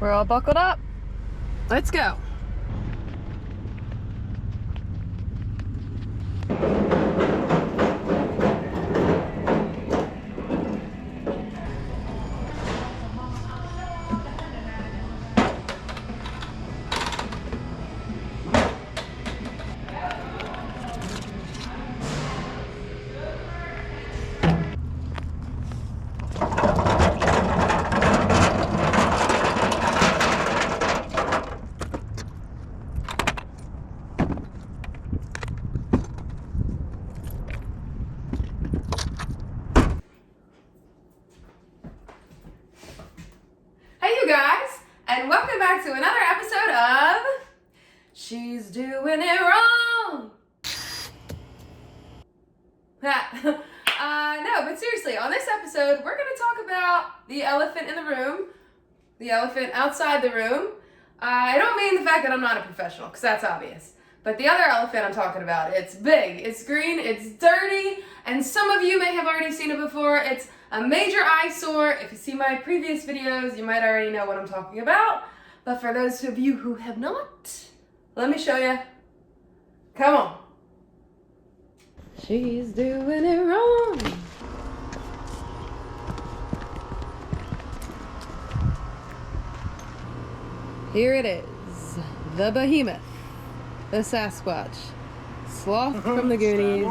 We're all buckled up. Let's go. Hey you guys, and welcome back to another episode of She's Doing It Wrong. No, but seriously, on this episode, we're going to talk about the elephant in the room, the elephant outside the room. I don't mean the fact that I'm not a professional, because that's obvious. But the other elephant I'm talking about, it's big, it's green, it's dirty, and some of you may have already seen it before. It's a major eyesore. If you see my previous videos, you might already know what I'm talking about. But for those of you who have not, let me show you. Come on. She's doing it wrong. Here it is, the behemoth, the Sasquatch, sloth from the Goonies,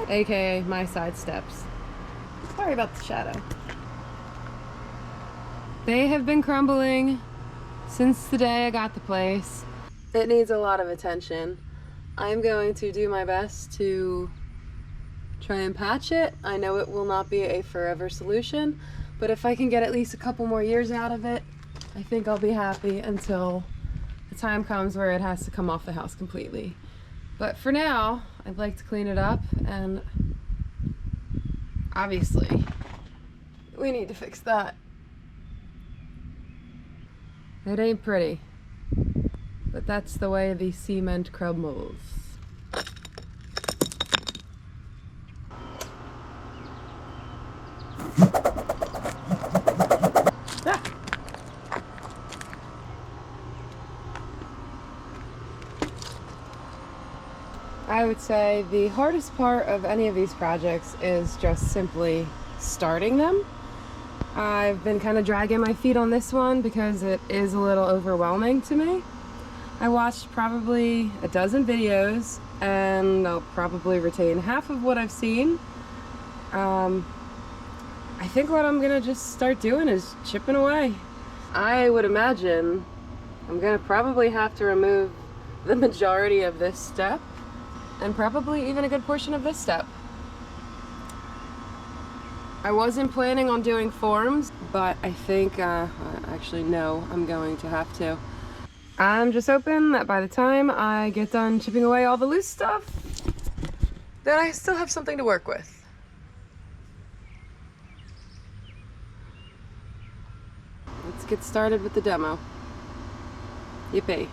aka my side steps. Sorry about the shadow. They have been crumbling since the day I got the place. It needs a lot of attention. I'm going to do my best to try and patch it. I know it will not be a forever solution, but if I can get at least a couple more years out of it, I think I'll be happy until the time comes where it has to come off the house completely. But for now, I'd like to clean it up, and obviously, we need to fix that. It ain't pretty, but that's the way the cement crumbles. I would say the hardest part of any of these projects is just simply starting them. I've been kind of dragging my feet on this one because it is a little overwhelming to me. I watched probably a dozen videos and I'll probably retain half of what I've seen. I think what I'm gonna just start doing is chipping away. I would imagine I'm gonna probably have to remove the majority of this step and probably even a good portion of this step. I wasn't planning on doing forms, but I think, actually no, I'm going to have to. I'm just hoping that by the time I get done chipping away all the loose stuff, that I still have something to work with. Let's get started with the demo. Yippee.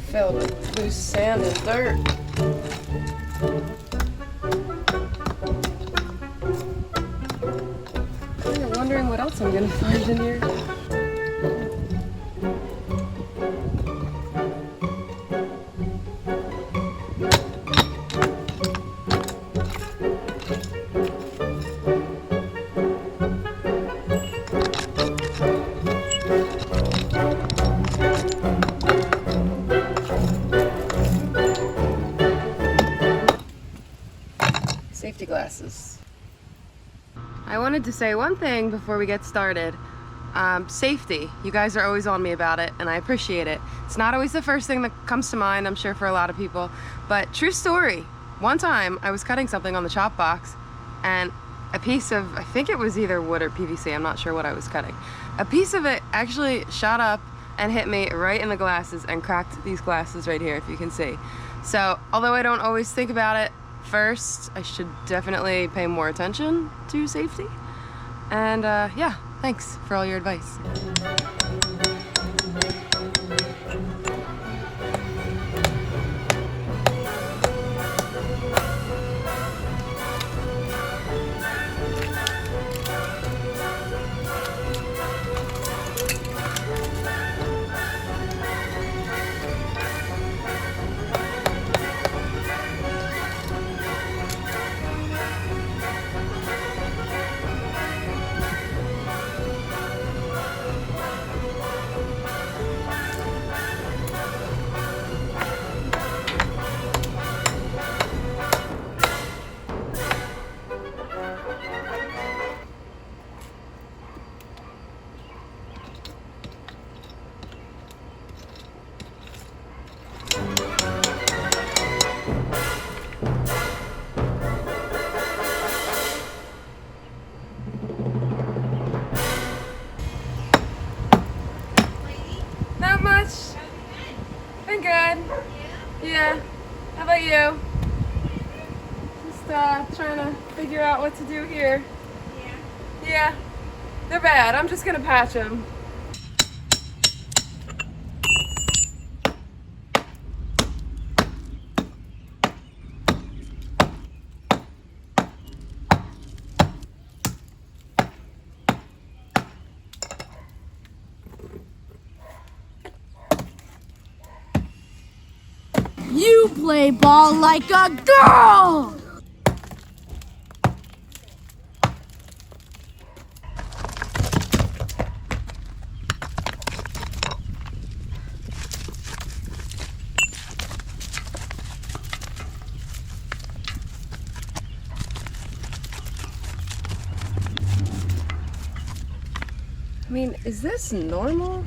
Filled with loose sand and dirt. I'm wondering what else I'm gonna find in here. glasses. I wanted to say one thing before we get started. Safety. You guys are always on me about it, and I appreciate it. It's not always the first thing that comes to mind, I'm sure, for a lot of people, but true story. One time I was cutting something on the chop box, and a piece of, I think it was either wood or PVC, I'm not sure what I was cutting. A piece of it actually shot up and hit me right in the glasses and cracked these glasses right here, if you can see. So, although I don't always think about it first, I should definitely pay more attention to safety. And yeah, thanks for all your advice. Not much. Been good. Yeah. How about you? Just trying to figure out what to do here. Yeah. They're bad. I'm just gonna patch them. You play ball like a girl! I mean, is this normal?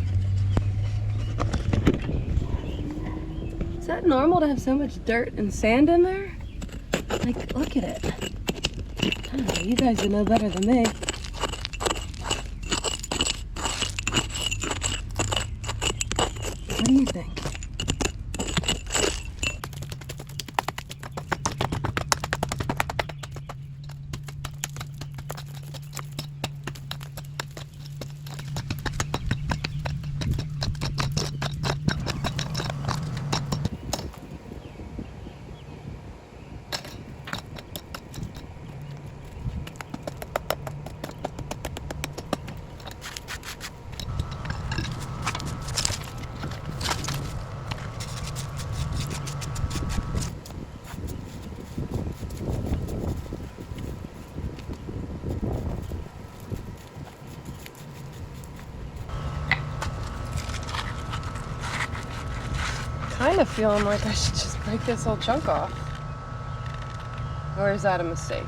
Is that normal to have so much dirt and sand in there? Like, look at it. I don't know, you guys would know better than me. What do you think? Kind of feeling like I should just break this whole chunk off. Or is that a mistake?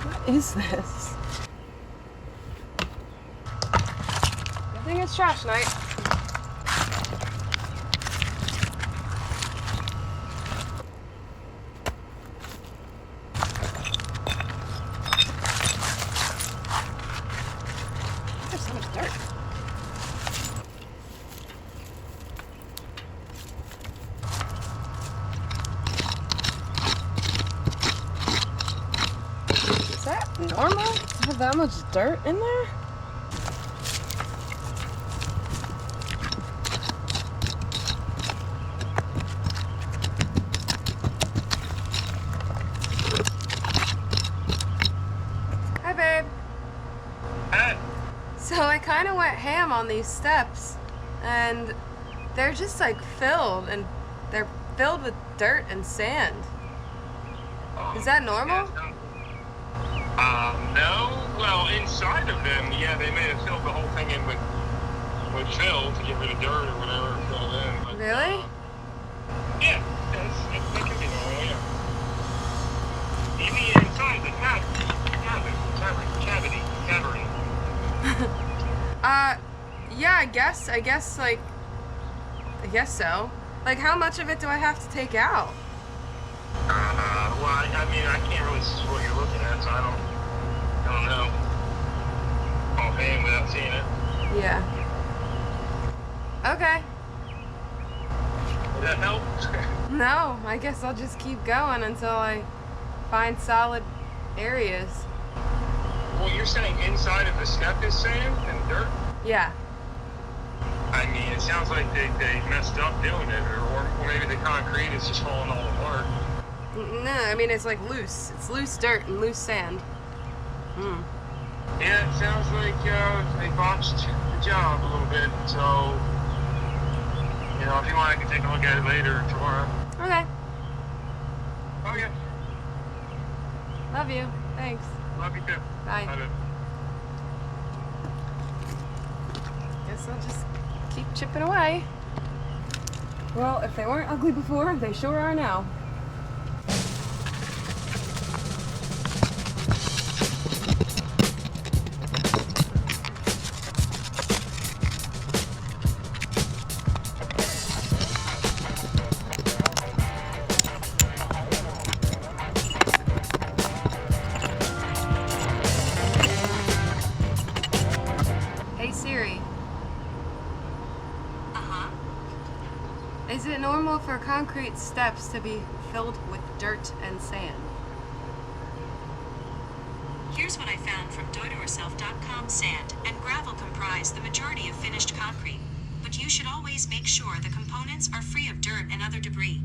What is this? Good thing it's trash night. There's so much dirt. Is that normal to have that much dirt in there? Hi, babe. Hey. kind of went ham on these steps, and they're just like filled, and they're filled with dirt and sand. Is that normal? No. Well, inside of them, yeah, they may have filled the whole thing in with fill to get rid of dirt or whatever filled in. But, Really? Yeah, it can be normal, yeah. Even inside the cavity. Yeah, I guess so. Like, how much of it do I have to take out? Well, I mean, I can't really see what you're looking at, so I don't know. Offhand without seeing it. Yeah. Okay. Does that help? No, I guess I'll just keep going until I find solid areas. Well, you're saying inside of the step is sand and dirt? Yeah. I mean, it sounds like they messed up doing it, or maybe the concrete is just falling all apart. No, I mean, it's like loose. It's loose dirt and loose sand. Yeah, it sounds like they botched the job a little bit, so, you know, if you want, I can take a look at it later or tomorrow. Okay. Okay. Love you. Thanks. Love you too. Bye. Bye. Guess I'll just keep chipping away. Well, if they weren't ugly before, they sure are now. Hey Siri. Is it normal for concrete steps to be filled with dirt and sand? Here's what I found from doitourself.com. Sand and gravel comprise the majority of finished concrete, but you should always make sure the components are free of dirt and other debris.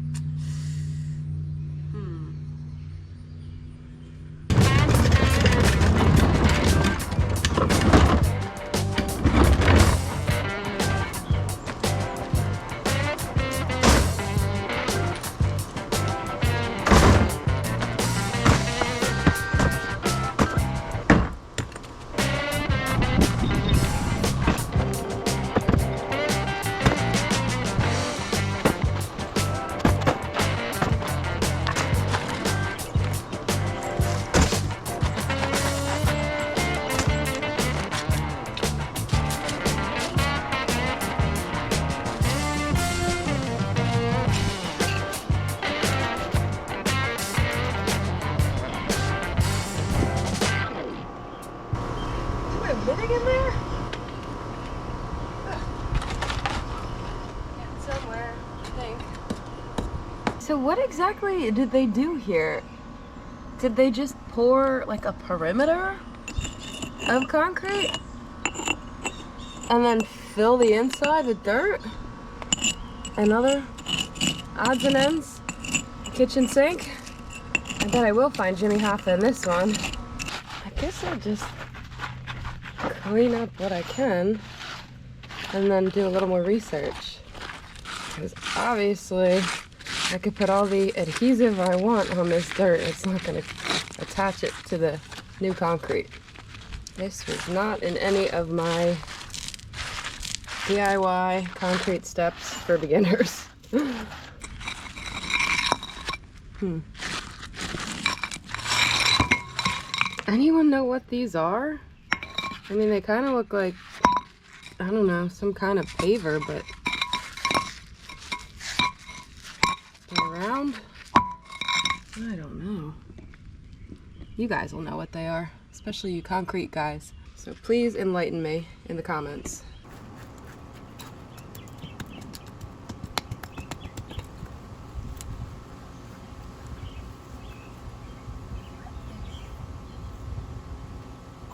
Living in there? Somewhere, I think. So what exactly did they do here? Did they just pour like a perimeter of concrete and then fill the inside with dirt and other odds and ends? Kitchen sink? I bet I will find Jimmy Hoffa in this one. I guess I'll just clean up what I can and then do a little more research, because obviously I could put all the adhesive I want on this dirt. It's not going to attach it to the new concrete. This was not in any of my DIY concrete steps for beginners. Anyone know what these are? I mean, they kind of look like, I don't know, some kind of paver, but they're round? I don't know. You guys will know what they are, especially you concrete guys. So please enlighten me in the comments.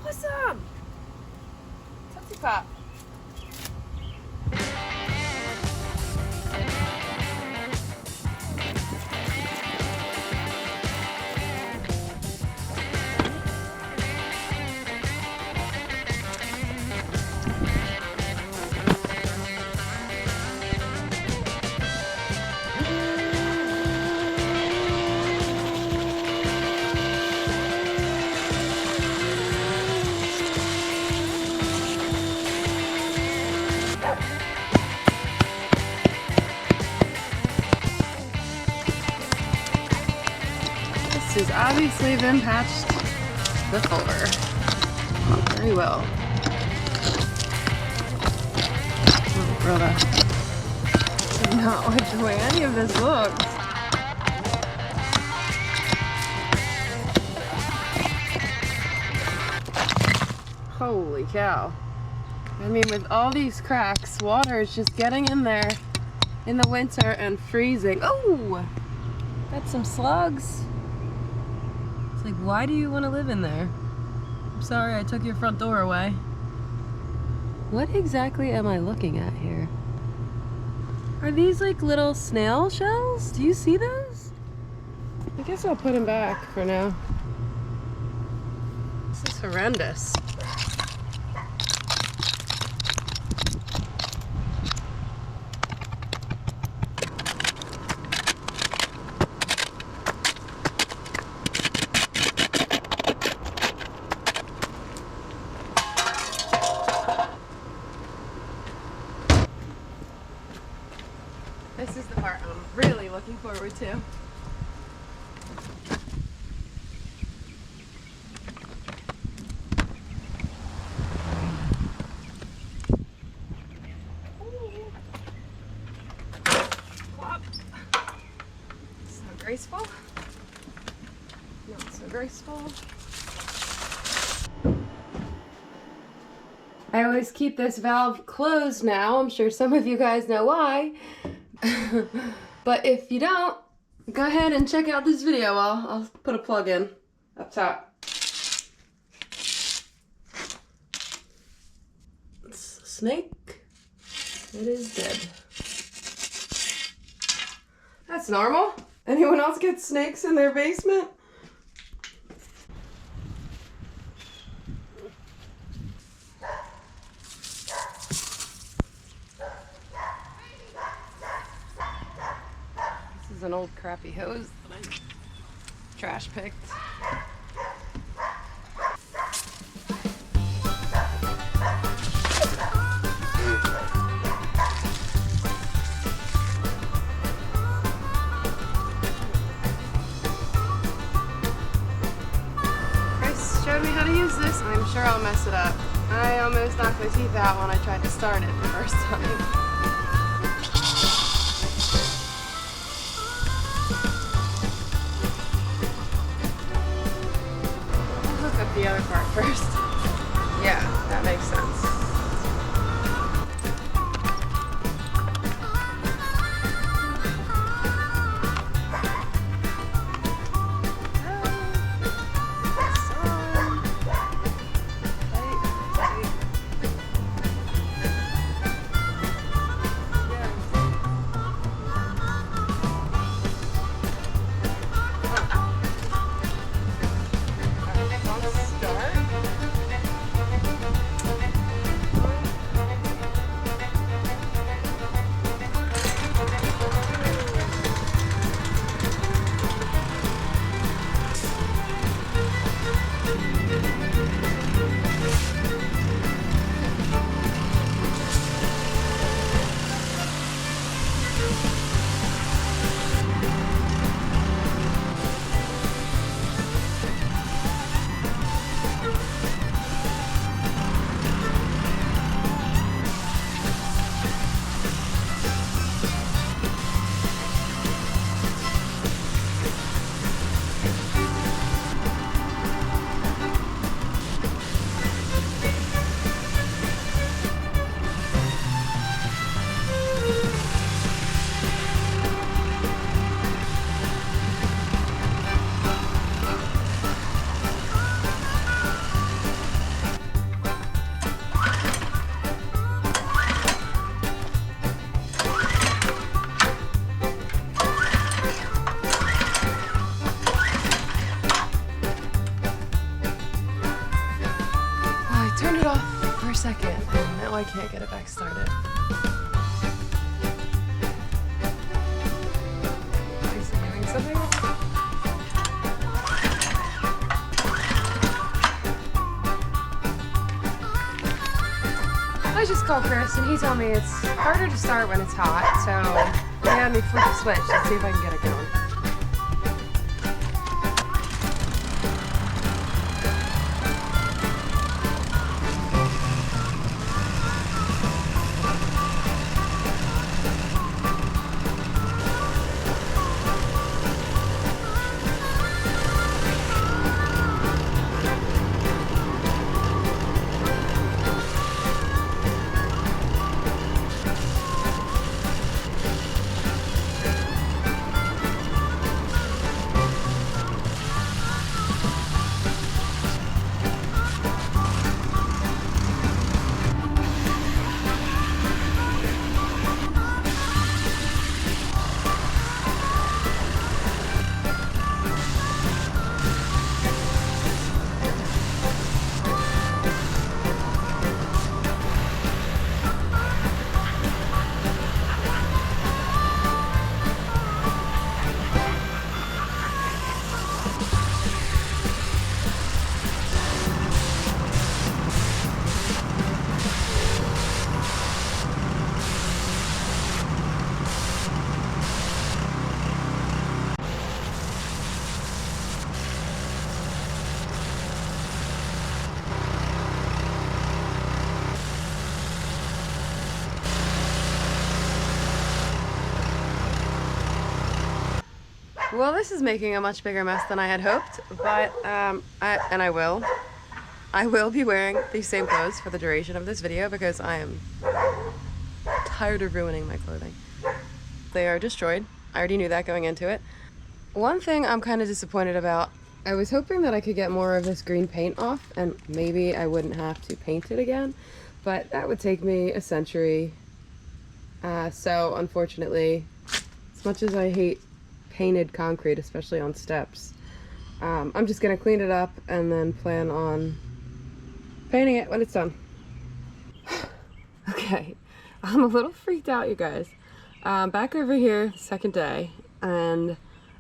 Awesome! Tootsie Pop. This has obviously been patched before. Very well. Oh, brother. Not like the way any of this looks. Holy cow. I mean, with all these cracks, water is just getting in there in the winter and freezing. Oh! Got some slugs. It's like, why do you want to live in there? I'm sorry I took your front door away. What exactly am I looking at here? Are these like little snail shells? Do you see those? I guess I'll put them back for now. This is horrendous. This is the part I'm really looking forward to. So graceful. Not so graceful. I always keep this valve closed now. I'm sure some of you guys know why. But if you don't, go ahead and check out this video. I'll put a plug in up top. It's a snake. It is dead. That's normal. Anyone else get snakes in their basement? An old crappy hose that I trash picked. Chris showed me how to use this. I'm sure I'll mess it up. I almost knocked my teeth out when I tried to start it the first time. The other part first. Yeah, that makes sense. Turned it off for a second, and now I can't get it back started. Is it doing something? I just called Chris, and he told me it's harder to start when it's hot, so he had me flip the switch. Let's see if I can get it going. Well, this is making a much bigger mess than I had hoped, but I will be wearing these same clothes for the duration of this video because I am tired of ruining my clothing. They are destroyed. I already knew that going into it. One thing I'm kind of disappointed about, I was hoping that I could get more of this green paint off and maybe I wouldn't have to paint it again, but that would take me a century. So unfortunately, as much as I hate painted concrete, especially on steps, I'm just gonna clean it up and then plan on painting it when it's done. Okay, I'm a little freaked out, you guys. Back over here, second day, and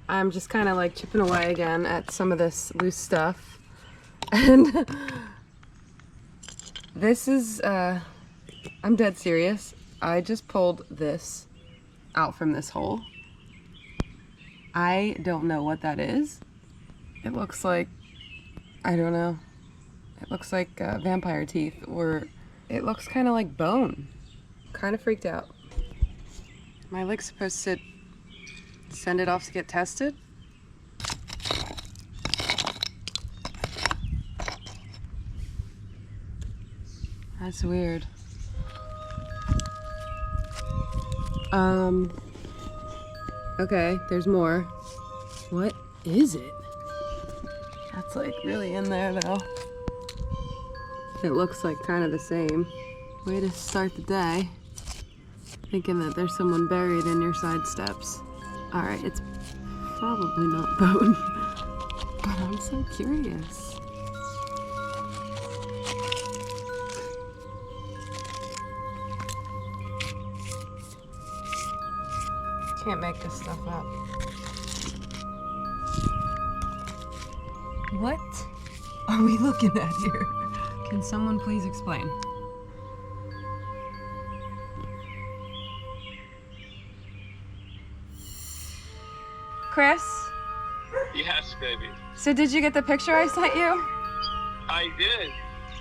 I'm just kind of like chipping away again at some of this loose stuff. And this is, I'm dead serious. I just pulled this out from this hole. I don't know what that is. It looks like, I don't know. It looks like vampire teeth, or it looks kind of like bone. Kind of freaked out. Am I like supposed to send it off to get tested? That's weird. Okay, there's more. What is it? That's like really in there though. It looks like kind of the same. Way to start the day. Thinking that there's someone buried in your side steps. Alright, it's probably not bone. But I'm so curious. Can't make this stuff up. What are we looking at here? Can someone please explain? Chris? Yes, baby. So did you get the picture I sent you? I did.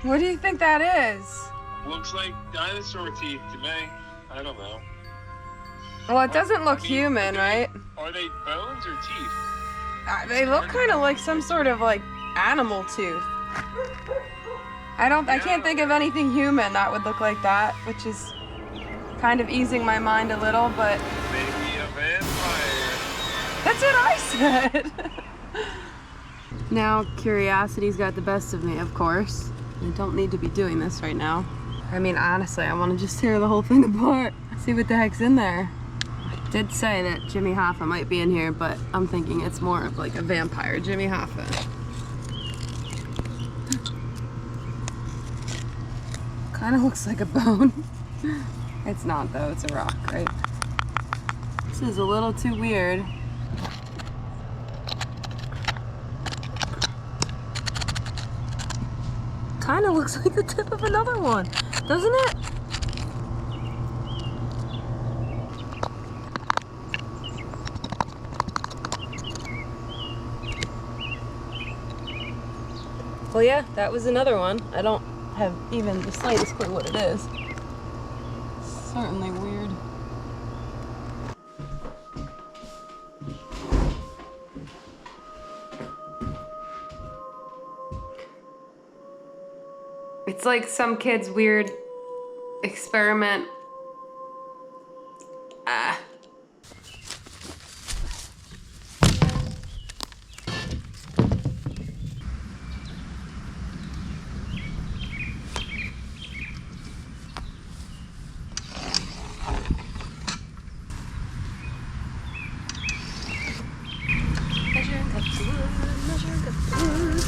What do you think that is? Looks like dinosaur teeth to me. I don't know. Well, it doesn't look human, right? Are they bones or teeth? They look kind of like some sort of like animal tooth. I can't think of anything human that would look like that, which is kind of easing my mind a little, but Maybe a vampire. that's what I said. Now, curiosity's got the best of me, of course. I don't need to be doing this right now. I mean, honestly, I want to just tear the whole thing apart. See what the heck's in there. I did say that Jimmy Hoffa might be in here, but I'm thinking it's more of like a vampire Jimmy Hoffa. Kind of looks like a bone. It's not though, it's a rock, right? This is a little too weird. Kind of looks like the tip of another one, doesn't it? Well, yeah, that was another one. I don't have even the slightest clue what it is. Certainly weird. It's like some kid's weird experiment. Measuring cups of wood, measuring cups of wood.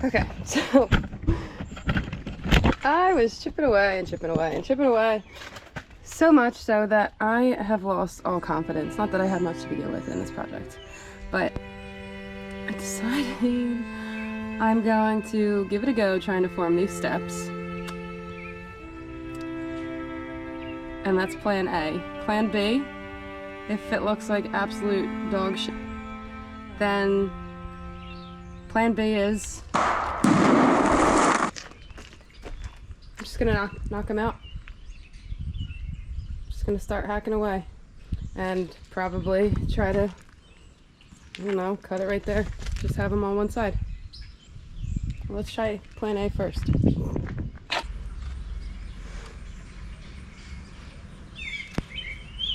Okay, so I was chipping away and chipping away and chipping away, so much so that I have lost all confidence. Not that I had much to begin with in this project, but I deciding I'm going to give it a go trying to form these steps. And that's plan A. Plan B, if it looks like absolute dog shit, then plan B is I'm just gonna knock them out. Just gonna start hacking away and probably try to, I don't know, cut it right there. Just have them on one side. Let's try plan A first.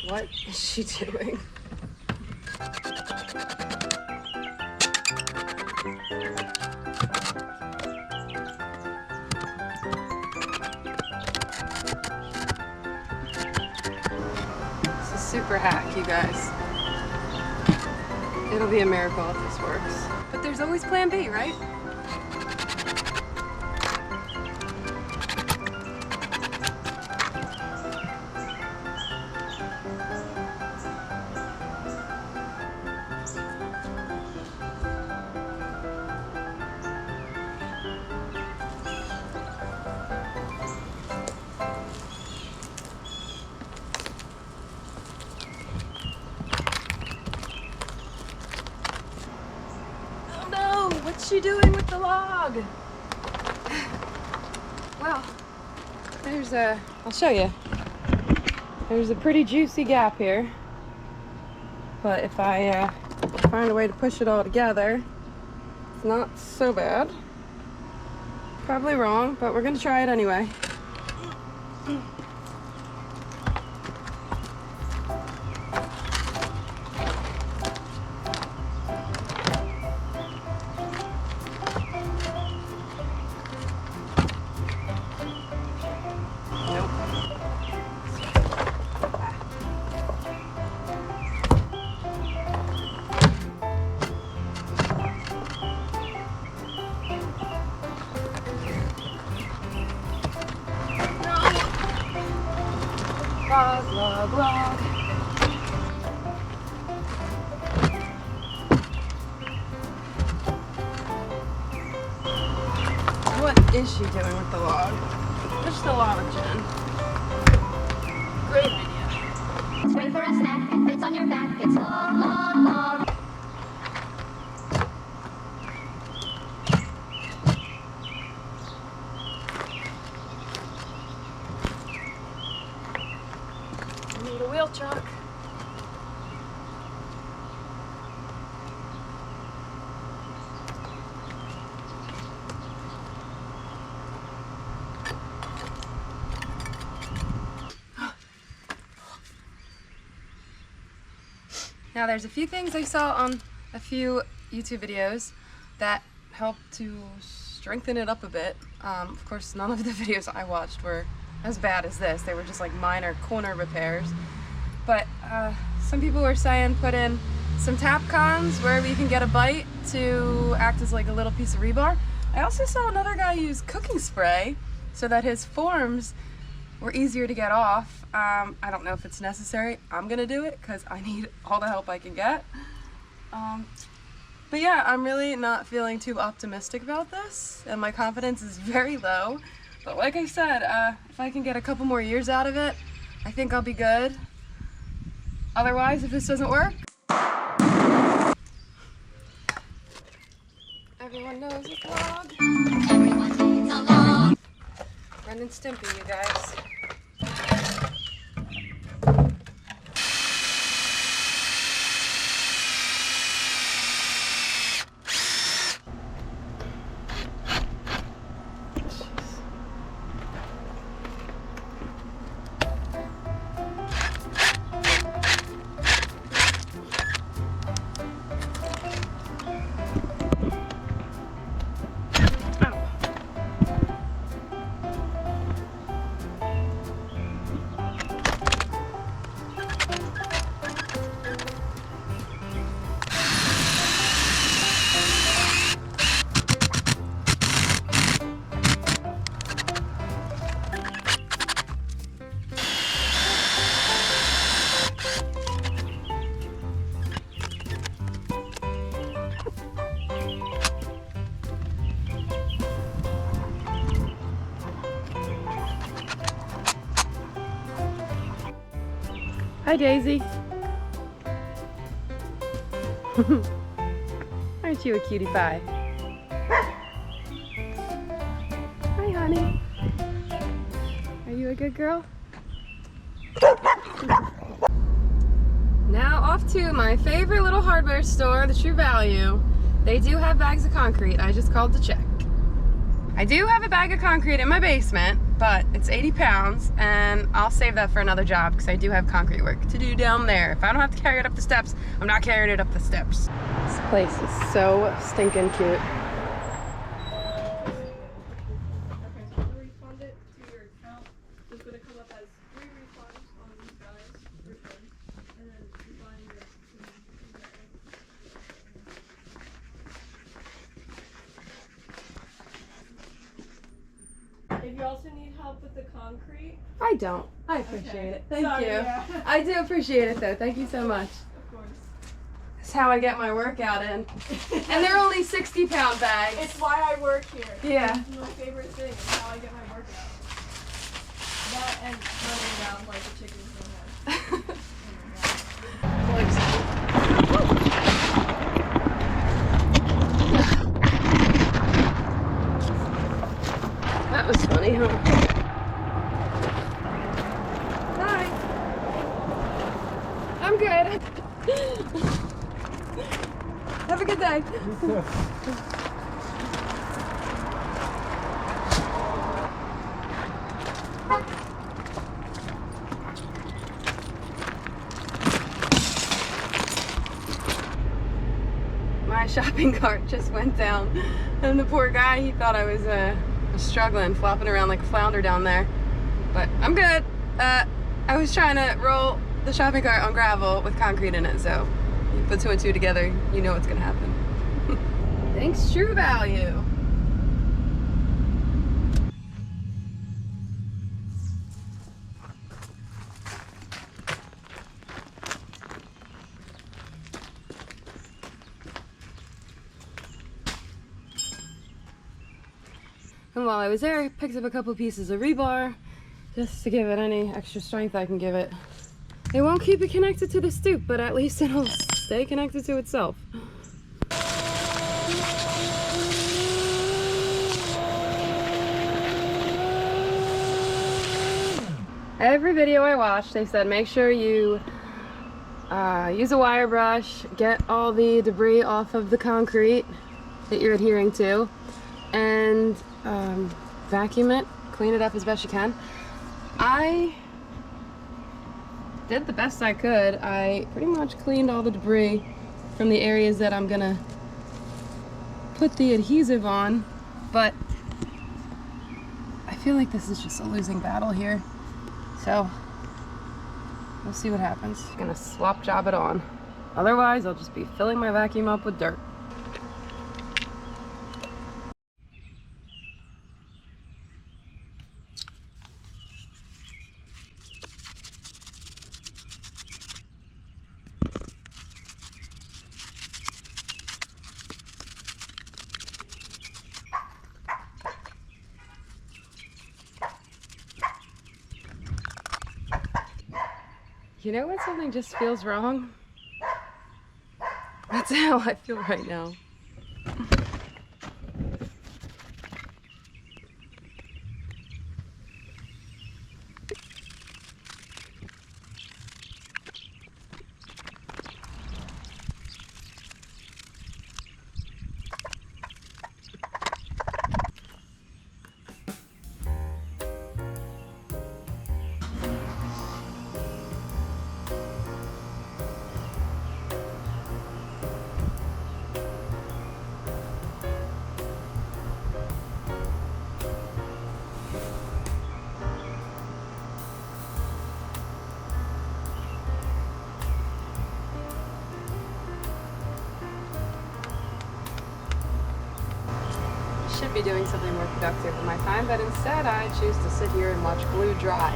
What is she doing? This is super hack, you guys. It'll be a miracle if this works. But there's always plan B, right? What's she doing with the log? Well, I'll show you. There's a pretty juicy gap here. But if I find a way to push it all together, it's not so bad. Probably wrong, but we're gonna try it anyway. Log, log, log. What is she doing with the log? Push the log, Jen. Great idea. It's ready for a snack. It fits on your back. It's log, log, log. Need a wheel chuck. Now there's a few things I saw on a few YouTube videos that help to strengthen it up a bit. Of course, none of the videos I watched were as bad as this. They were just like minor corner repairs. But some people were saying put in some Tapcons wherever you can get a bite to act as like a little piece of rebar. I also saw another guy use cooking spray so that his forms were easier to get off. I don't know if it's necessary. I'm gonna do it because I need all the help I can get. But yeah, I'm really not feeling too optimistic about this, and my confidence is very low. But like I said, if I can get a couple more years out of it, I think I'll be good. Otherwise, if this doesn't work, everyone knows it's log. Everyone needs a log. Ren and Stimpy, you guys. Hi, Daisy. Aren't you a cutie pie? Hi, honey. Are you a good girl? Now off to my favorite little hardware store, the True Value. They do have bags of concrete. I just called to check. I do have a bag of concrete in my basement, but it's 80 pounds, and I'll save that for another job because I do have concrete work to do down there. If I don't have to carry it up the steps, I'm not carrying it up the steps. This place is so stinking cute. If you also need help with the concrete. I don't. I appreciate it. Thank Sorry, you. yeah. I do appreciate it though. Thank you so much. Of course. That's how I get my workout in. And they're only 60-pound bags. It's why I work here. Yeah. It's my favorite thing. It's how I get my workout. That and running around like a chicken That was funny, huh? Hi. I'm good. Have a good day. My shopping cart just went down, and the poor guy, he thought I was struggling, flopping around like a flounder down there. But I'm good. I was trying to roll the shopping cart on gravel with concrete in it, so you put two and two together, you know what's gonna happen. Thanks, True Value. And while I was there, I picked up a couple pieces of rebar just to give it any extra strength I can give it. It won't keep it connected to the stoop, but at least it'll stay connected to itself. Every video I watch, they said make sure you use a wire brush, get all the debris off of the concrete that you're adhering to, and vacuum it, clean it up as best you can. I did the best I could. I pretty much cleaned all the debris from the areas that I'm gonna put the adhesive on, but I feel like this is just a losing battle here. So we'll see what happens. I'm gonna swap job it on. Otherwise, I'll just be filling my vacuum up with dirt. You know when something just feels wrong? That's how I feel right now. Should be doing something more productive with my time, but instead I choose to sit here and watch glue dry.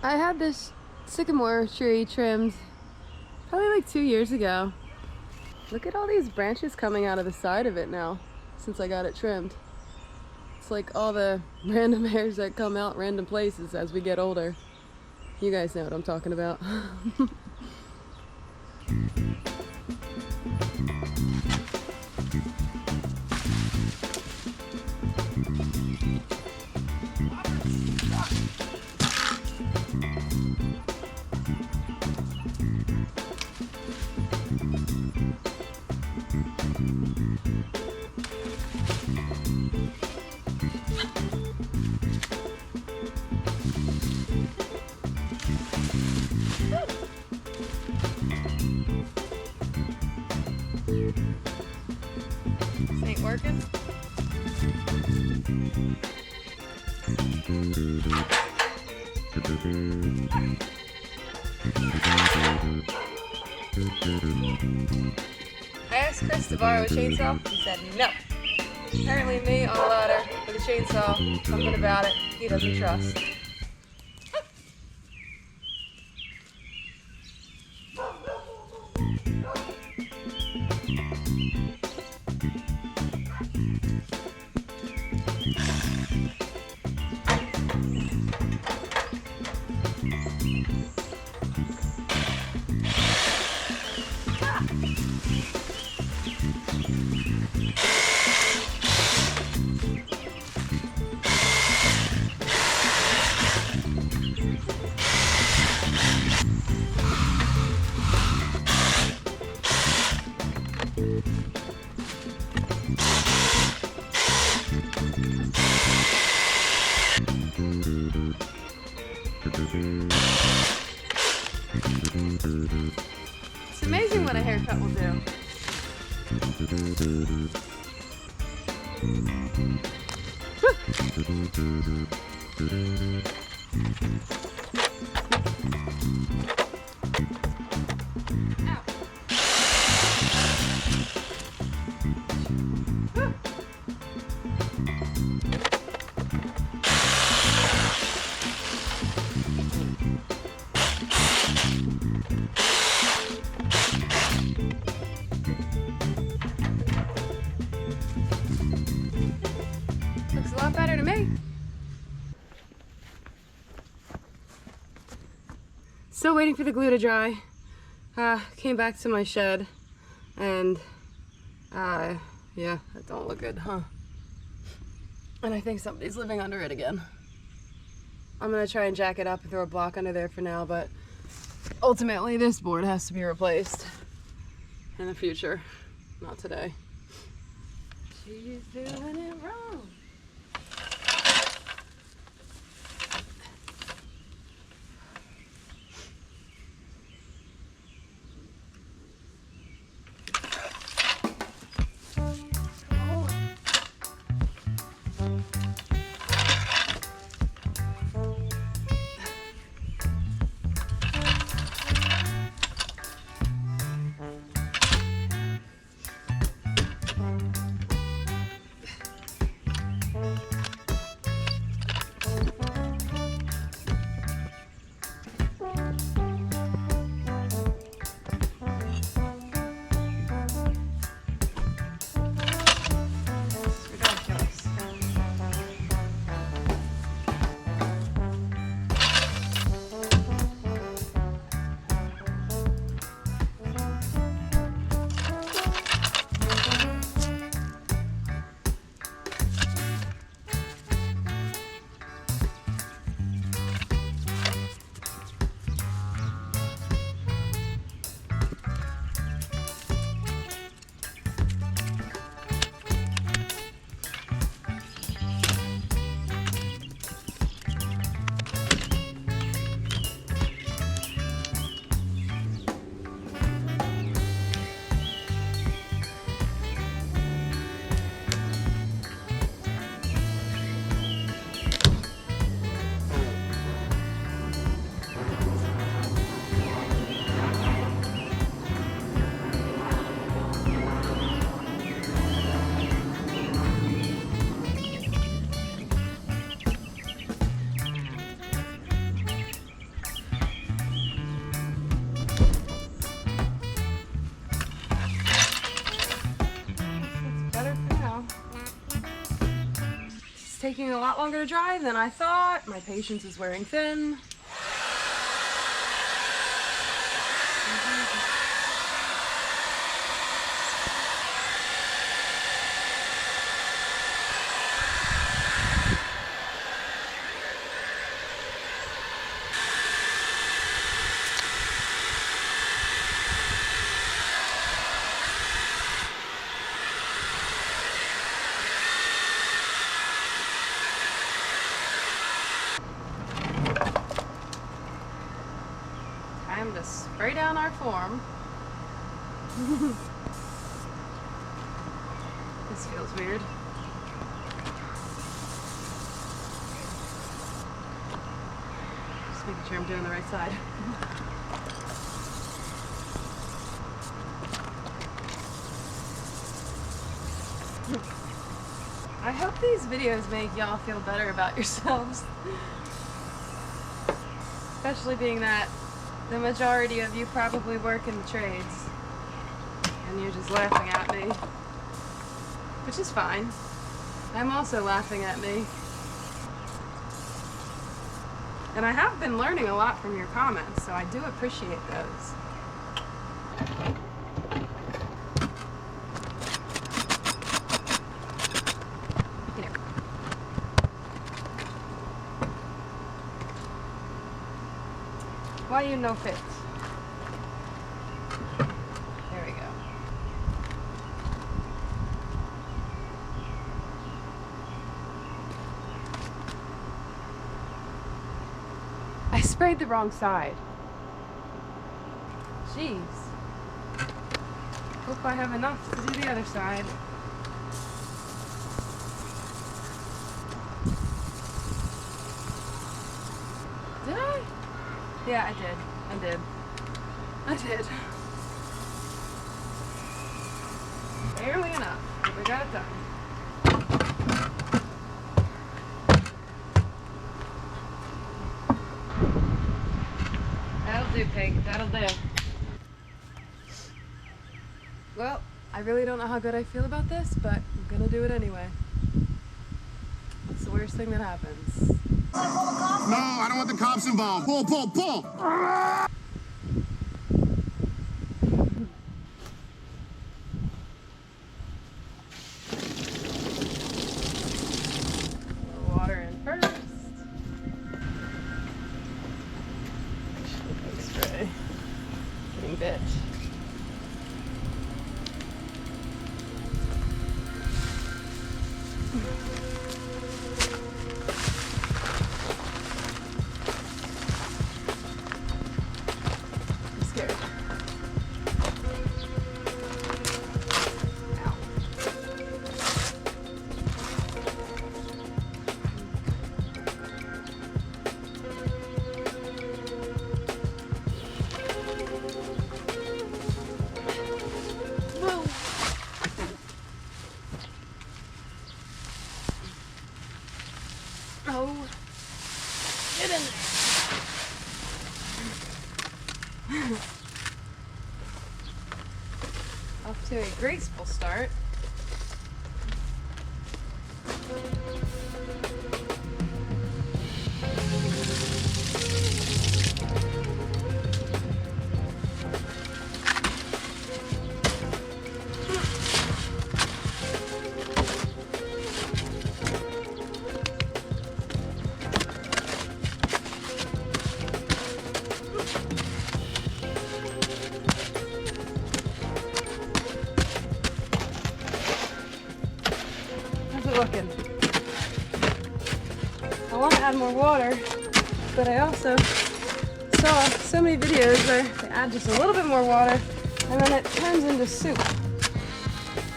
I had this sycamore tree trimmed probably like 2 years ago. Look at all these branches coming out of the side of it now. since I got it trimmed. It's like all the random hairs that come out random places as we get older. You guys know what I'm talking about. This ain't working. I asked Chris to borrow a chainsaw. He said no. Apparently me on a ladder with a chainsaw, something about it he doesn't trust. It's amazing what a haircut will do. Looks a lot better to me. Still waiting for the glue to dry. Came back to my shed and yeah, that don't look good, huh? And I think somebody's living under it again. I'm gonna try and jack it up and throw a block under there for now, but ultimately this board has to be replaced in the future, not today. She's doing it wrong. taking a lot longer to dry than I thought. My patience is wearing thin. Time to spray down our form. This feels weird. Just making sure I'm doing the right side. I hope these videos make y'all feel better about yourselves. Especially being that the majority of you probably work in the trades and you're just laughing at me, which is fine. I'm also laughing at me. And I have been learning a lot from your comments, so I do appreciate those. Here. Why you no fit? There we go. I sprayed the wrong side. Jeez. Hope I have enough to do the other side. Did I? Yeah, I did. I did. Barely enough, but we got it done. That'll do, pig. That'll do. Well, I really don't know how good I feel about this, but I'm gonna do it anyway. What's the worst thing that happens? No, I don't want the cops involved. Pull, pull, pull! Water in first. Spray. Getting bit. I'm scared. Ow. Whoa. Oh, get in there. Off to a graceful start. How's it looking? I want to add more water, but I also saw so many videos where they add just a little bit more water and then it turns into soup.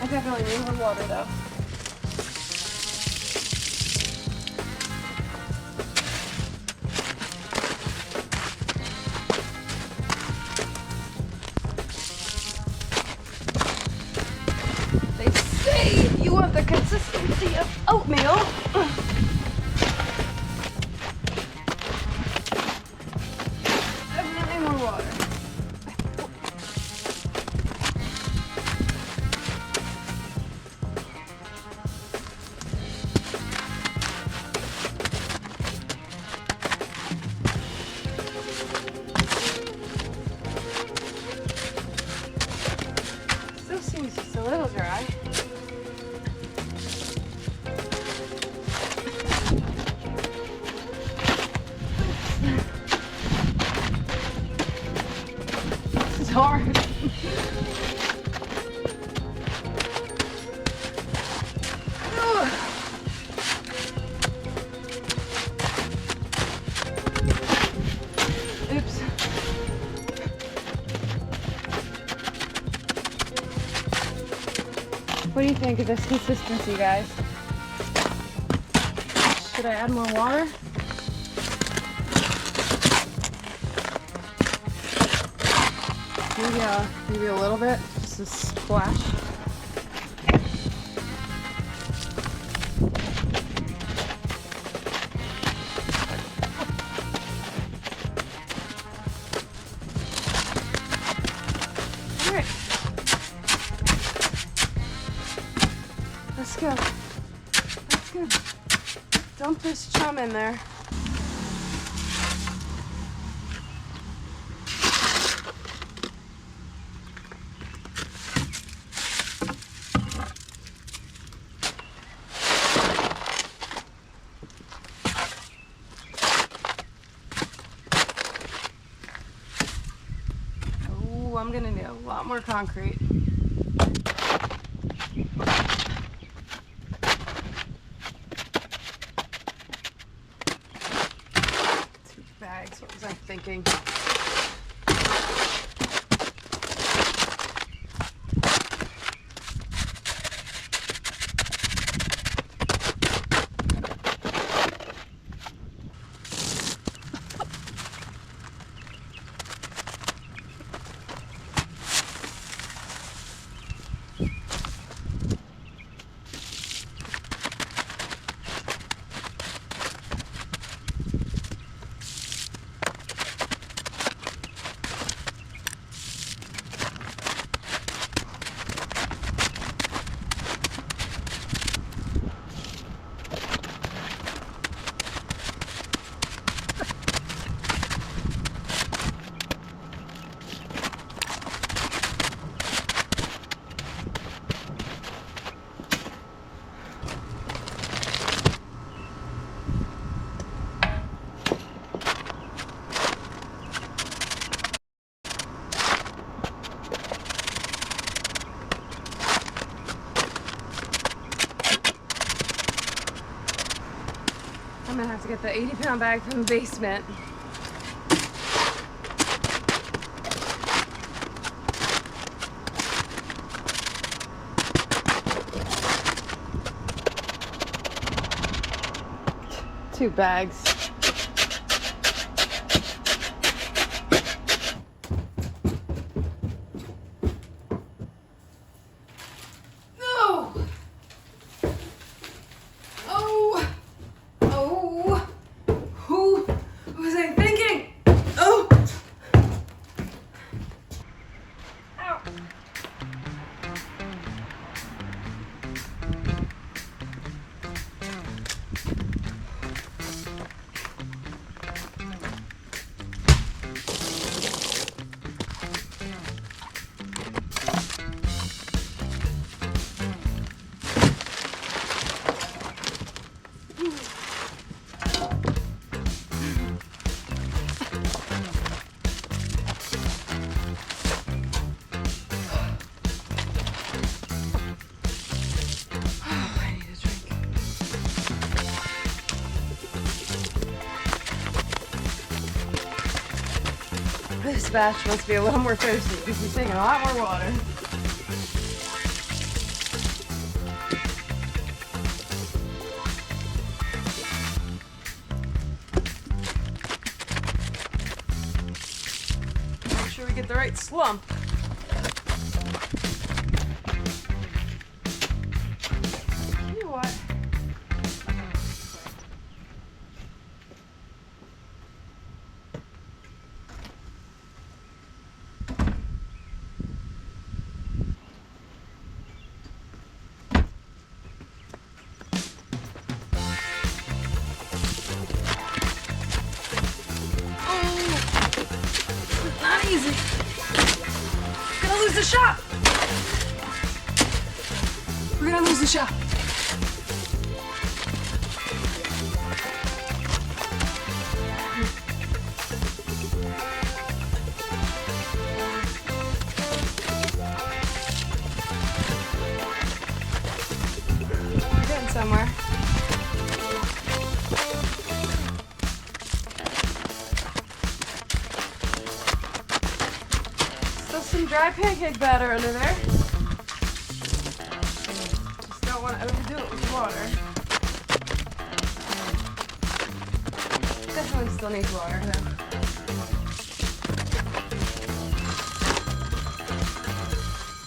I definitely need more water though. They say if you want the consistency of oatmeal, definitely more water. hard. Oops. What do you think of this consistency, guys? Should I add more water? Maybe a little bit, just a splash. All right, let's go. That's good. Dump this chum in there. I'm gonna need a lot more concrete. 2 bags, what was I thinking? I'm gonna have to get the 80-pound bag from the basement. Two bags. This batch must be a little more thirsty because he's taking a lot more water. Make sure we get the right slump. You know what? Easy. Gonna lose the shot. We're gonna lose the shot. some dry pancake batter under there. Just don't want to overdo it with water. Definitely still needs water though.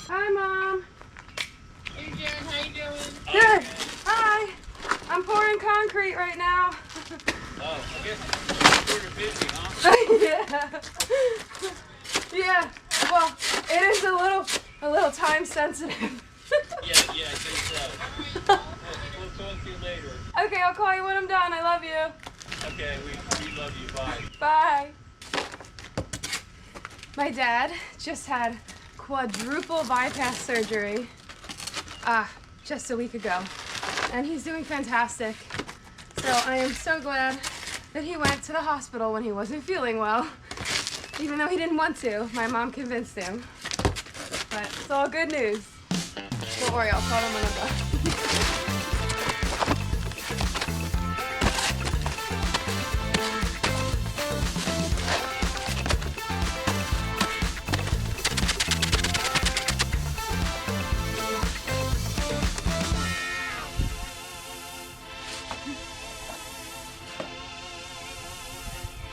Hi, Mom. Hey Jen, how you doing? Good. Hi. I'm pouring concrete right now. Oh, I guess you're sort of busy, huh? Yeah. Yeah. Well, it is a little time sensitive. Yeah, I think so. We'll talk to you later. Okay, I'll call you when I'm done. I love you. Okay, we love you. Bye. Bye. My dad just had quadruple bypass surgery just a week ago, and he's doing fantastic. So I am so glad that he went to the hospital when he wasn't feeling well, even though he didn't want to. My mom convinced him, but it's all good news. Don't worry, I'll call him when I'm done.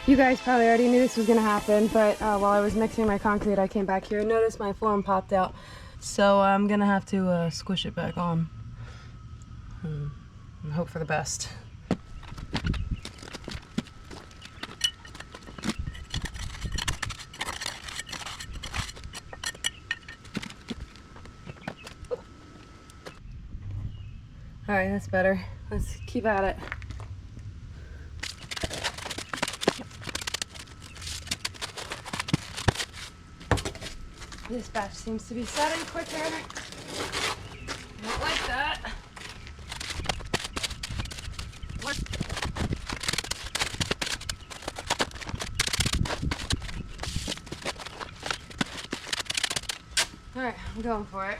You guys probably already knew this was gonna happen, but while I was mixing my concrete, I came back here and noticed my form popped out. So I'm gonna have to squish it back on and hope for the best. All right, that's better. Let's keep at it. This batch seems to be setting quicker. Don't like that. All right, I'm going for it.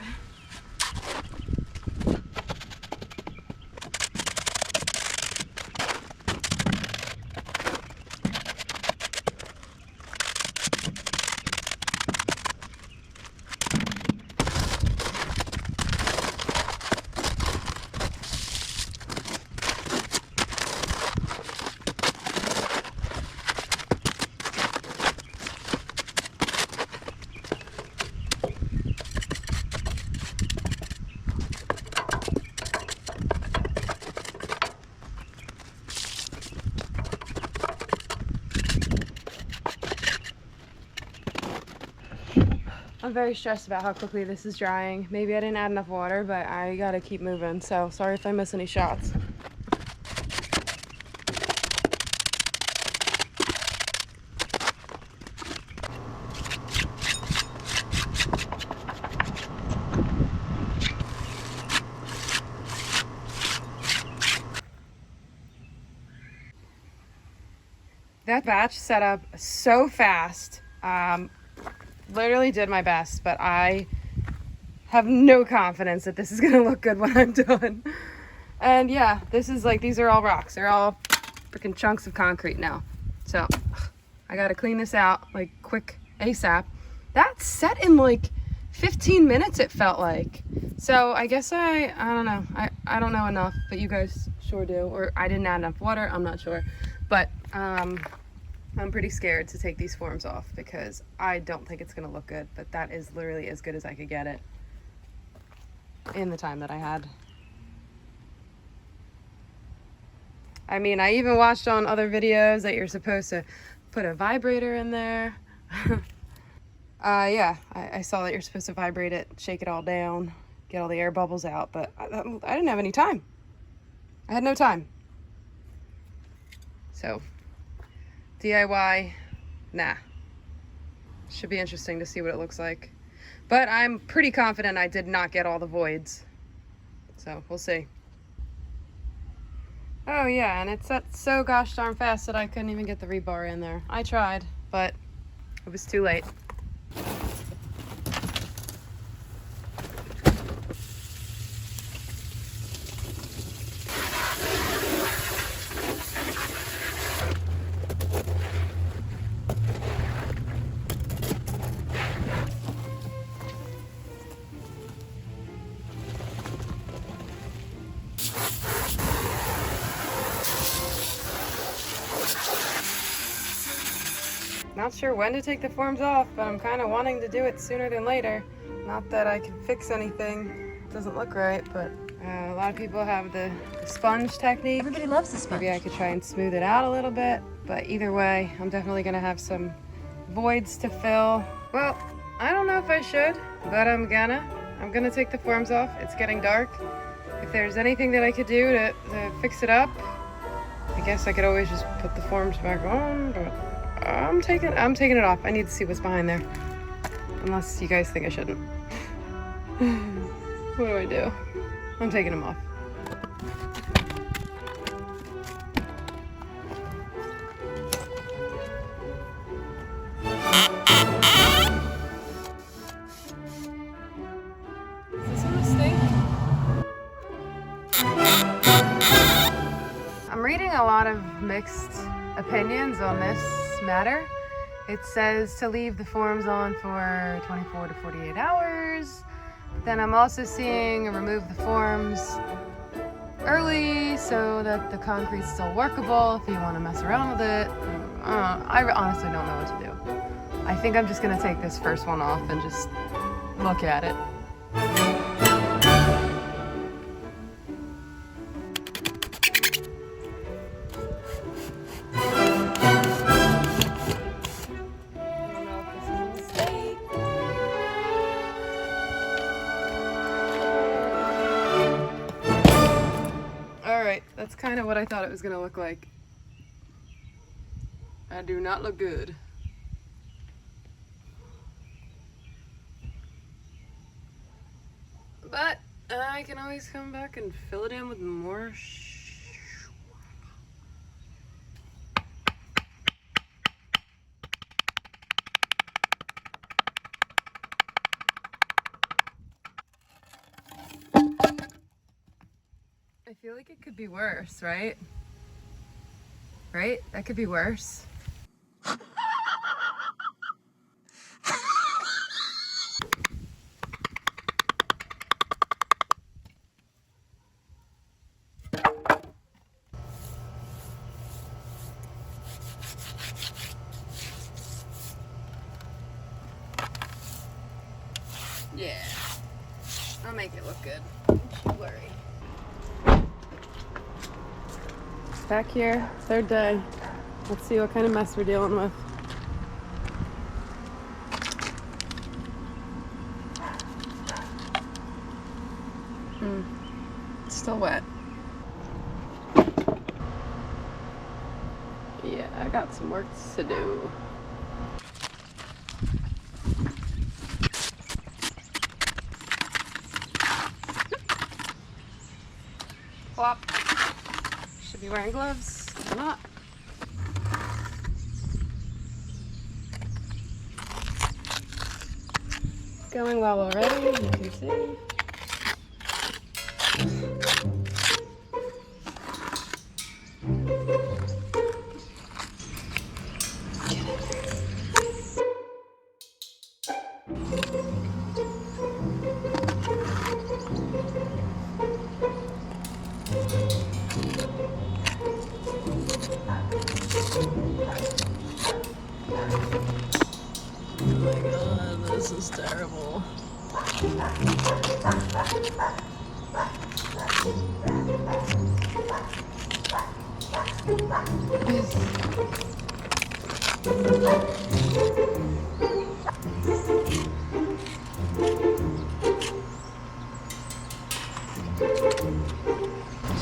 I'm very stressed about how quickly this is drying. Maybe I didn't add enough water, but I gotta keep moving, so sorry if I miss any shots. That batch set up so fast. Literally did my best, but I have no confidence that this is gonna look good when I'm done. And yeah, this is like, these are all rocks. They're all freaking chunks of concrete now. So I gotta clean this out like quick ASAP. That set in like 15 minutes it felt like. So I guess I don't know. I don't know enough, but you guys sure do. Or I didn't add enough water, I'm not sure. But I'm pretty scared to take these forms off because I don't think it's gonna look good, but that is literally as good as I could get it in the time that I had. I mean, I even watched on other videos that you're supposed to put a vibrator in there. Yeah, I saw that you're supposed to vibrate it, shake it all down, get all the air bubbles out, but I didn't have any time. I had no time. So, DIY, nah. Should be interesting to see what it looks like. But I'm pretty confident I did not get all the voids. So, we'll see. Oh yeah, and it set so gosh darn fast that I couldn't even get the rebar in there. I tried, but it was too late. not sure when to take the forms off, but I'm kind of wanting to do it sooner than later. Not that I can fix anything. It doesn't look right, but a lot of people have the sponge technique. Everybody loves the sponge. Maybe I could try and smooth it out a little bit, but either way, I'm definitely gonna have some voids to fill. Well, I don't know if I should, but I'm gonna take the forms off. It's getting dark. If there's anything that I could do to fix it up, I guess I could always just put the forms back on, but I'm taking it off. I need to see what's behind there. Unless you guys think I shouldn't. What do I do? I'm taking them off. Is this a mistake? I'm reading a lot of mixed opinions on this matter. It says to leave the forms on for 24 to 48 hours. Then I'm also seeing remove the forms early so that the concrete's still workable if you want to mess around with it. I honestly don't know what to do. I think I'm just gonna take this first one off and just look at it. That's kind of what I thought it was gonna look like. I do not look good. But I can always come back and fill it in with more I feel like it could be worse, right? Right? That could be worse. Yeah. I'll make it look good. Don't you worry. Back here, third day. Let's see what kind of mess we're dealing with. It's still wet. Yeah, I got some work to do. Plop. Should be wearing gloves. I'm not. Going well already, you can see. Oh my god, this is terrible.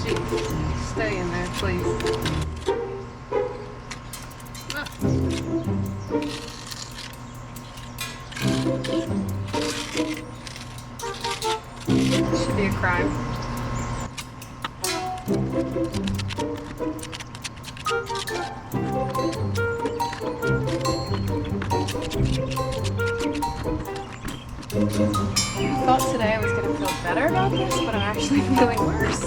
Jeez, stay in there, please. Should be a crime. I thought today I was going to feel better about this, but I'm actually feeling worse.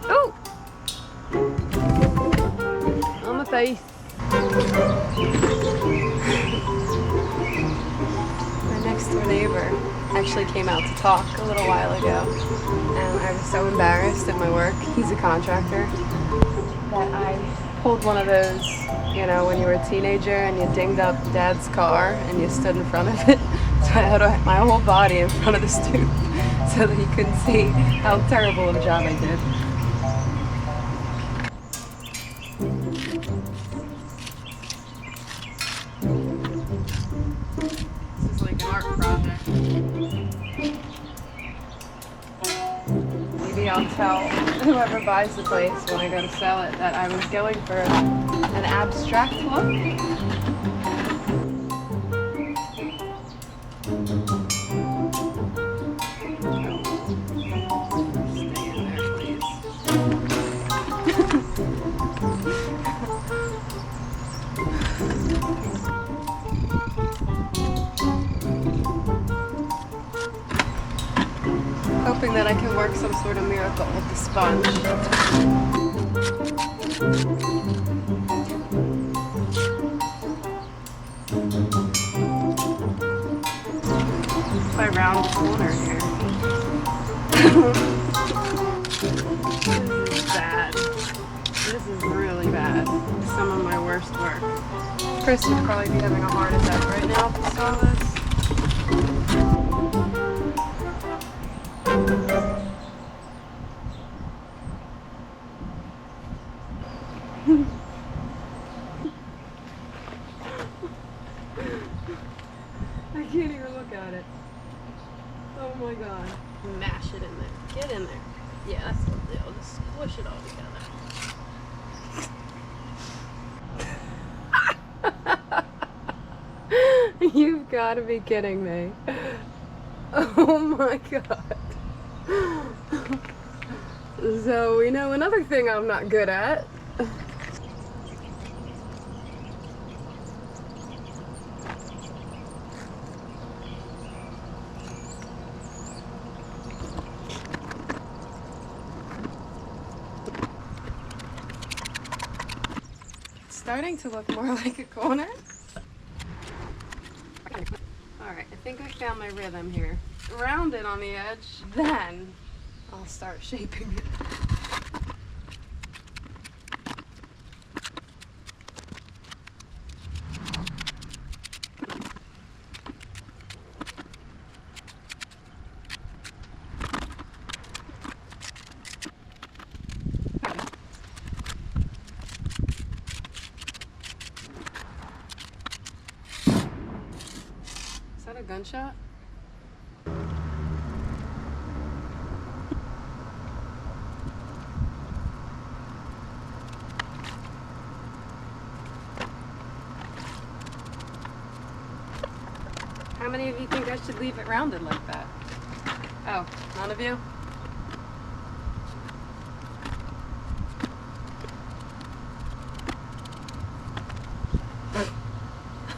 Ooh! On my face. My next door neighbor actually came out to talk a little while ago, and I was so embarrassed at my work. He's a contractor. That I pulled one of those, you know, when you were a teenager and you dinged up Dad's car and you stood in front of it. So I had my whole body in front of the stoop so that he couldn't see how terrible of a job I did. This is like an art project. Maybe I'll tell whoever buys the place when I go to sell it that I was going for an abstract look. Stay in there, please. Hoping that I can work some sort of miracle with the sponge. If I round the corner here. This is bad. This is really bad. Some of my worst work. Chris would probably be having a heart attack right now if he saw this. I can't even look at it. Oh my god. Mash it in there. Get in there. Yeah, that's what I'll do. I'll just squish it all together. You've got to be kidding me. Oh my god. So we know another thing I'm not good at. Starting to look more like a corner. Alright, I think I found my rhythm here. Round it on the edge, then I'll start shaping it. Is that a gunshot? How many of you think I should leave it rounded like that? Oh, none of you?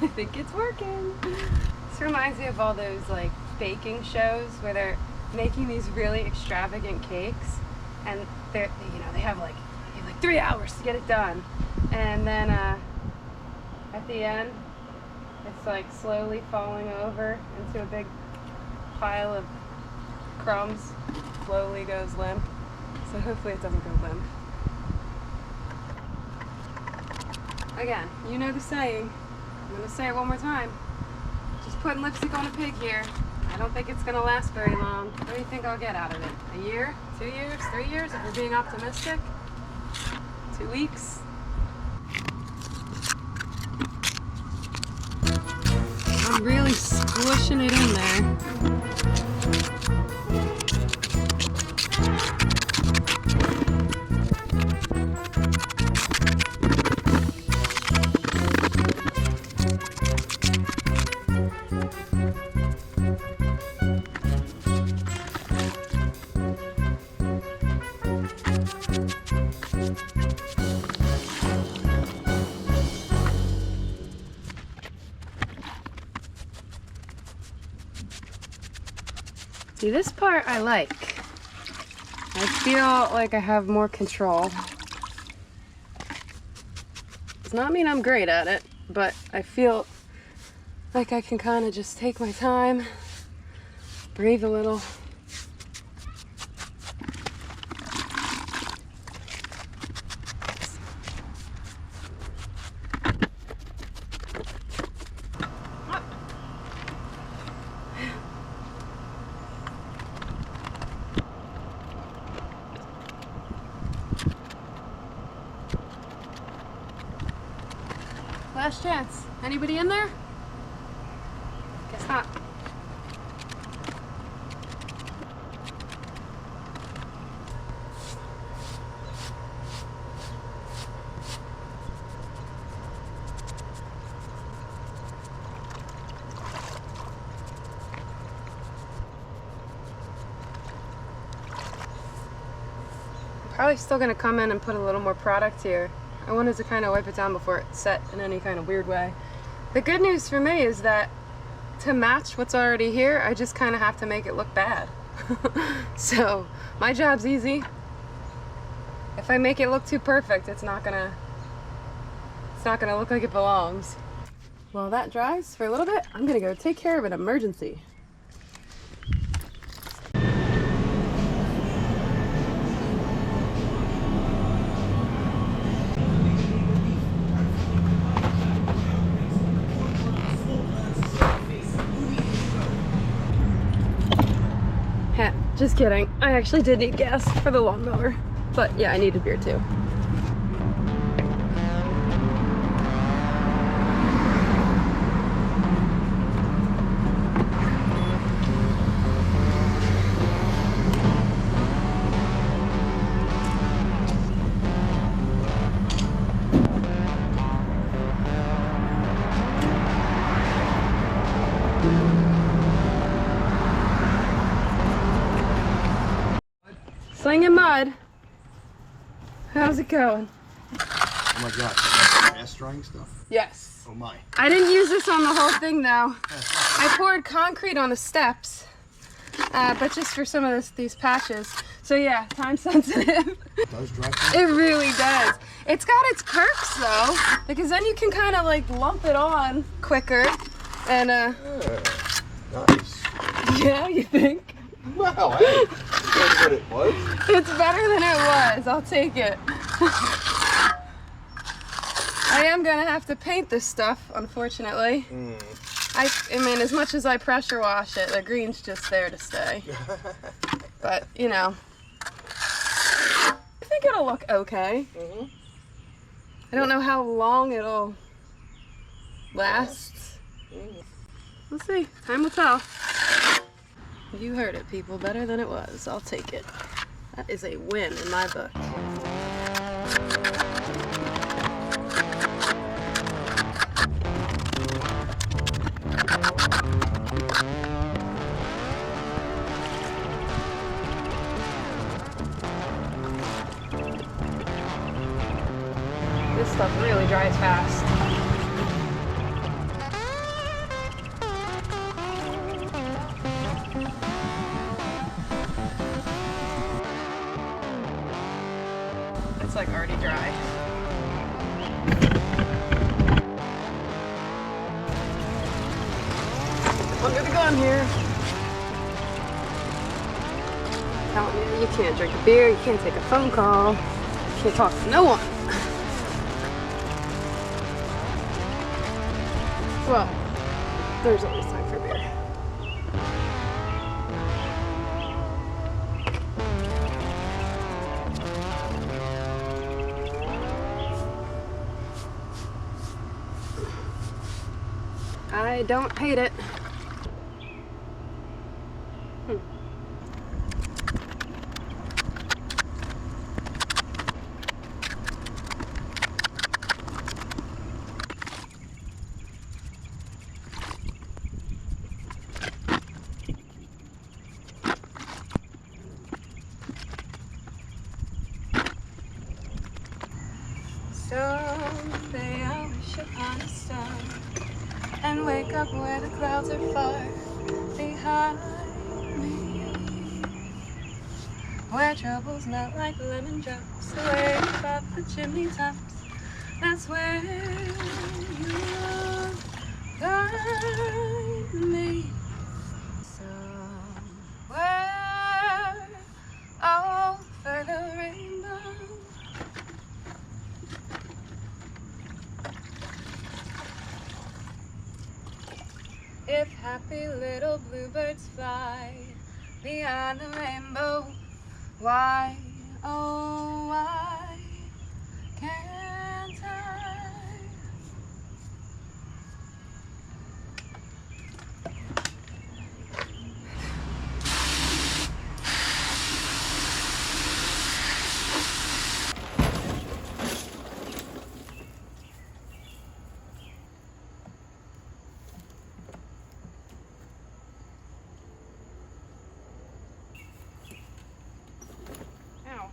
I think it's working. This reminds me of all those like baking shows where they're making these really extravagant cakes, and they're, you know, they have like 3 hours to get it done, and then at the end it's like slowly falling over into a big pile of crumbs. Slowly goes limp. So hopefully it doesn't go limp. Again, you know the saying. I'm gonna say it one more time. Just putting lipstick on a pig here. I don't think it's gonna last very long. What do you think I'll get out of it? A year? 2 years? 3 years? If we're being optimistic? 2 weeks? I'm really squishing it in there. See, this part I like. I feel like I have more control. Does not mean I'm great at it, but I feel like I can kind of just take my time breathe a little. Last chance. Anybody in there? Guess not. Probably still gonna come in and put a little more product here. I wanted to kind of wipe it down before it set in any kind of weird way. The good news for me is that to match what's already here, I just kind of have to make it look bad. So my job's easy. If I make it look too perfect, it's not gonna look like it belongs. While that dries for a little bit, I'm gonna go take care of an emergency. Just kidding. I actually did need gas for the lawnmower. But yeah, I needed beer too. Slinging mud. How's it going? Oh my god, ass drying stuff? Yes. Oh my. I didn't use this on the whole thing though. I poured concrete on the steps, but just for some of these patches. So yeah, time sensitive. It does dry? It really does. It's got its perks though, because then you can kind of like lump it on quicker and Nice. yeah, you think? Wow, hey, that's what it was. It's better than it was. I'll take it. I am gonna have to paint this stuff, unfortunately. I mean, as much as I pressure wash it, the green's just there to stay. But, you know, I think it'll look okay. I don't know how long it'll last. We'll see. Time will tell. You heard it, people. Better than it was. I'll take it. That is a win in my book. This stuff really dries fast. It's like already dry. Under the gun here. Telling you, you can't drink a beer, you can't take a phone call, you can't talk to no one. Well, there's always time for beer. I don't hate it. Someday I'll wish upon a star and wake up where the clouds are far behind me, where troubles melt like lemon drops away above the chimney tops. That's where you'll find me. Someday Happy little bluebirds fly beyond the rainbow. Why, oh why can't I? Ow.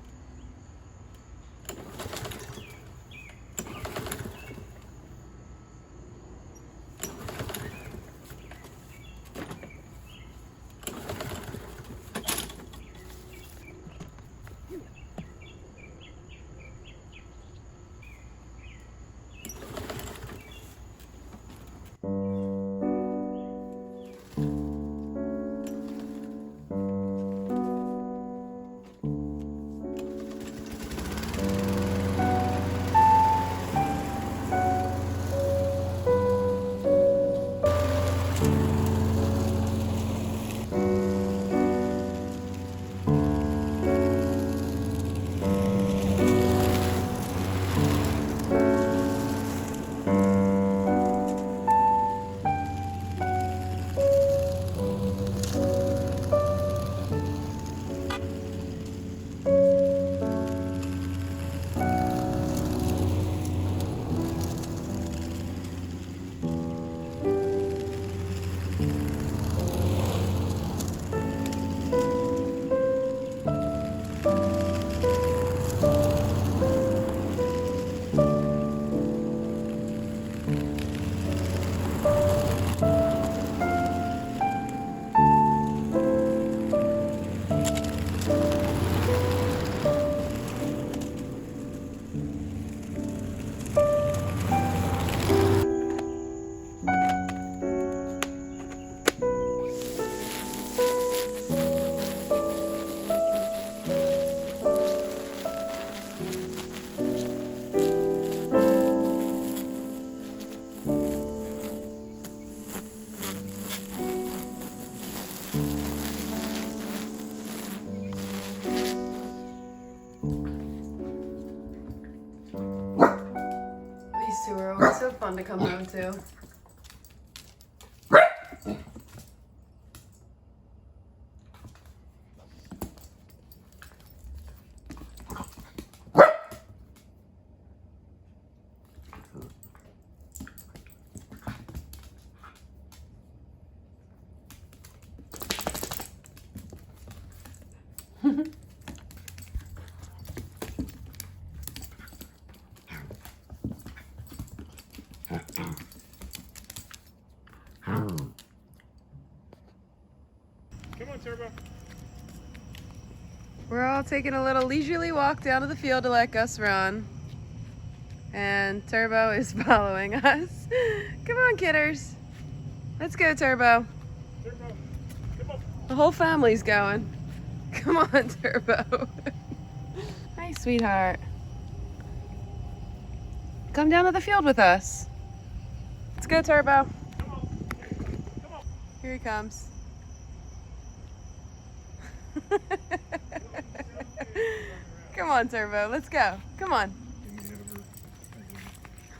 These two are always so fun to come home to. Come on, Turbo. We're all taking a little leisurely walk down to the field to let Gus run. And Turbo is following us. Come on, kidders. Let's go, Turbo. Turbo. Come on. The whole family's going. Come on, Turbo. Hi, sweetheart. Come down to the field with us. Let's go, Turbo. Come on. Come on. Here he comes. Come on, Turbo. Let's go. Come on.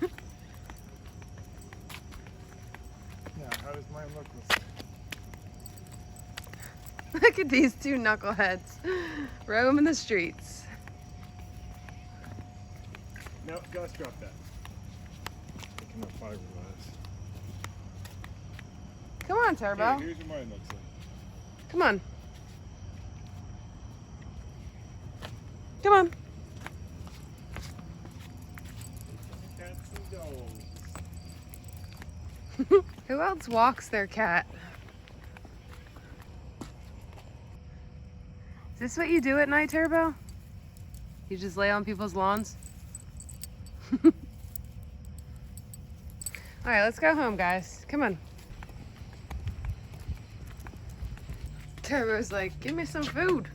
Now, how does mine look? Look at these two knuckleheads roaming the streets. No, Gus, drop that. Picking up fiberglass. Come on, Turbo. Here's what mine looks like. Come on. Come on. Cats and dogs. Who else walks their cat? Is this what you do at night, Turbo? You just lay on people's lawns? All right, let's go home, guys. Come on. Turbo's like, give me some food.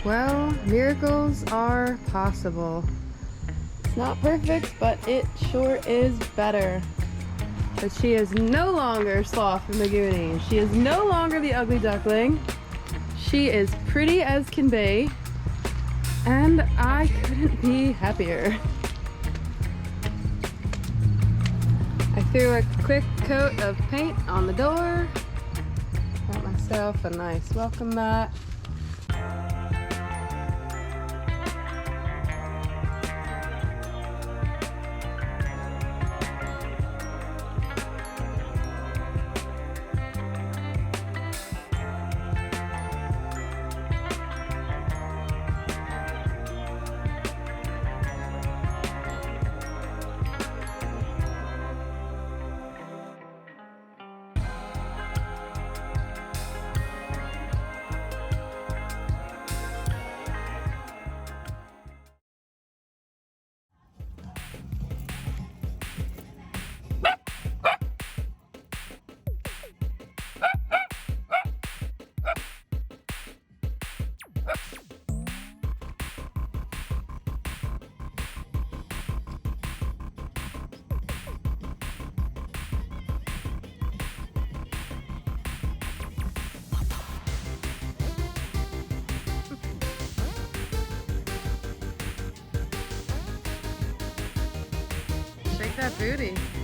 Well, miracles are possible. It's not perfect, but it sure is better. But she is no longer Sloth from the Goonies. She is no longer the ugly duckling. She is pretty as can be. And I couldn't be happier. I threw a quick coat of paint on the door. Got myself a nice welcome mat. Shake that booty.